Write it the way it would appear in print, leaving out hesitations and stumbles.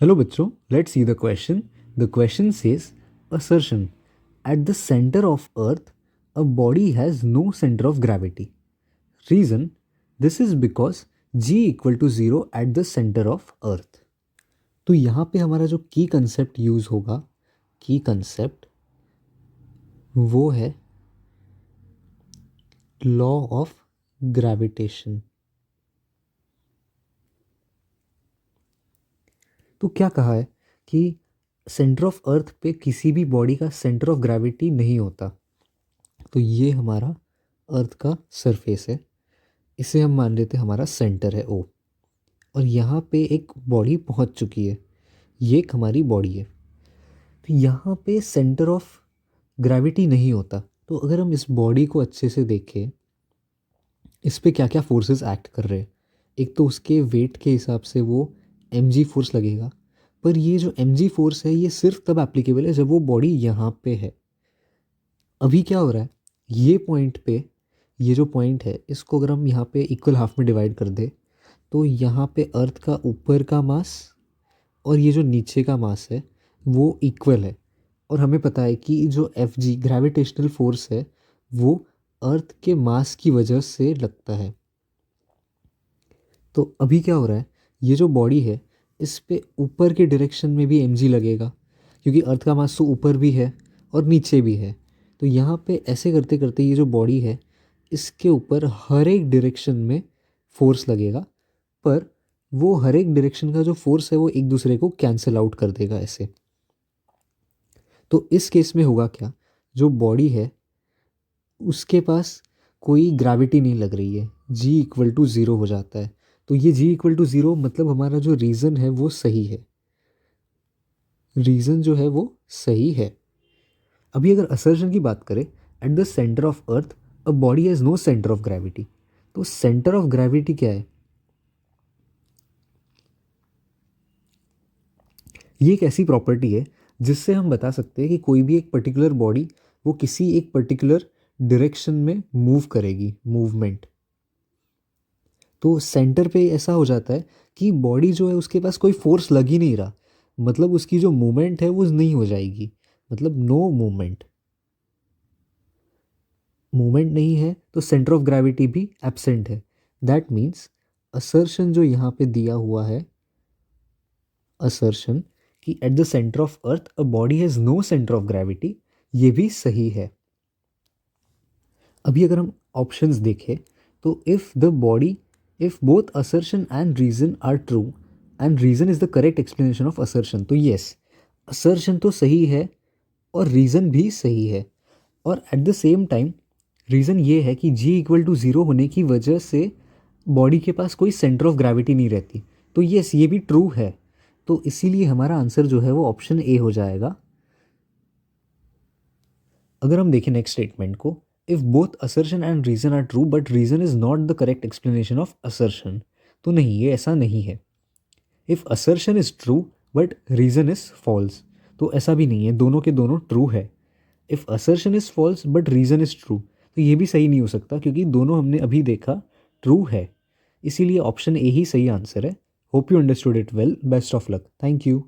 Hello बच्चों, let's see the question. The question says assertion at the center of earth a body has no center of gravity. Reason, this is because g equal to 0 at the center of earth. तो यहाँ पे हमारा जो की concept use होगा, की concept वो है लॉ ऑफ ग्रेविटेशन. तो क्या कहा है कि सेंटर ऑफ अर्थ पे किसी भी बॉडी का सेंटर ऑफ ग्रेविटी नहीं होता. तो ये हमारा अर्थ का सरफेस है, इसे हम मान लेते हैं हमारा सेंटर है ओ. और यहाँ पे एक बॉडी पहुँच चुकी है, ये एक हमारी बॉडी है. तो यहाँ पे सेंटर ऑफ ग्रेविटी नहीं होता. तो अगर हम इस बॉडी को अच्छे से देखें, इस पे क्या क्या फोर्सेस एक्ट कर रहे हैं. एक तो उसके वेट के हिसाब से वो mg फोर्स लगेगा, पर ये जो mg फोर्स है ये सिर्फ तब एप्लीकेबल है जब वो बॉडी यहाँ पे है. अभी क्या हो रहा है, ये पॉइंट पे, ये जो पॉइंट है इसको अगर हम यहाँ पे इक्वल हाफ में डिवाइड कर दे तो यहाँ पे अर्थ का ऊपर का मास और ये जो नीचे का मास है वो इक्वल है. और हमें पता है कि जो एफ जी ग्रेविटेशनल फोर्स है वो अर्थ के मास की वजह से लगता है. तो अभी क्या हो रहा है, ये जो बॉडी है इस पे ऊपर के डायरेक्शन में भी mg लगेगा, क्योंकि अर्थ का मास तो ऊपर भी है और नीचे भी है. तो यहाँ पे ऐसे करते करते ये जो बॉडी है इसके ऊपर हर एक डायरेक्शन में फोर्स लगेगा, पर वो हर एक डायरेक्शन का जो फोर्स है वो एक दूसरे को कैंसिल आउट कर देगा ऐसे. तो इस केस में होगा क्या, जो बॉडी है उसके पास कोई ग्रेविटी नहीं लग रही है, जी इक्वल टू ज़ीरो हो जाता है. तो ये जी इक्वल टू ज़ीरो मतलब हमारा जो रीज़न है वो सही है, रीज़न जो है वो सही है. अभी अगर असर्शन की बात करें, at the centre of earth a body has no centre of gravity. तो सेंटर ऑफ ग्रेविटी क्या है, ये एक ऐसी प्रॉपर्टी है जिससे हम बता सकते हैं कि कोई भी एक पर्टिकुलर बॉडी वो किसी एक पर्टिकुलर डायरेक्शन में मूव करेगी, मूवमेंट. तो सेंटर पे ऐसा हो जाता है कि बॉडी जो है उसके पास कोई फोर्स लग ही नहीं रहा, मतलब उसकी जो मूवमेंट है वो नहीं हो जाएगी, मतलब नो मूवमेंट. मूवमेंट नहीं है तो सेंटर ऑफ ग्रेविटी भी एब्सेंट है. दैट मीन्स असर्शन जो यहाँ पे दिया हुआ है, असर्शन कि at the centre of earth a body has no centre of gravity, ये भी सही है. अभी अगर हम ऑप्शंस देखें तो if the body, if both assertion and reason are true and reason is the correct explanation of assertion, तो येस असर्शन तो सही है और रीज़न भी सही है. और at the same time reason ये है कि जी इक्वल टू ज़ीरो होने की वजह से बॉडी के पास कोई सेंटर ऑफ ग्रेविटी नहीं रहती. तो येस ये भी ट्रू है. तो इसीलिए हमारा आंसर जो है वो ऑप्शन ए हो जाएगा. अगर हम देखें नेक्स्ट स्टेटमेंट को, if both assertion and reason are true but reason is not the correct explanation of assertion, तो नहीं, ये ऐसा नहीं है. If assertion is true but reason is false, तो ऐसा भी नहीं है, दोनों के दोनों ट्रू है. If assertion is false but reason is true, तो ये भी सही नहीं हो सकता क्योंकि दोनों हमने अभी देखा ट्रू है. इसीलिए ऑप्शन ए ही सही आंसर है. Hope you understood it well. Best of luck. Thank you.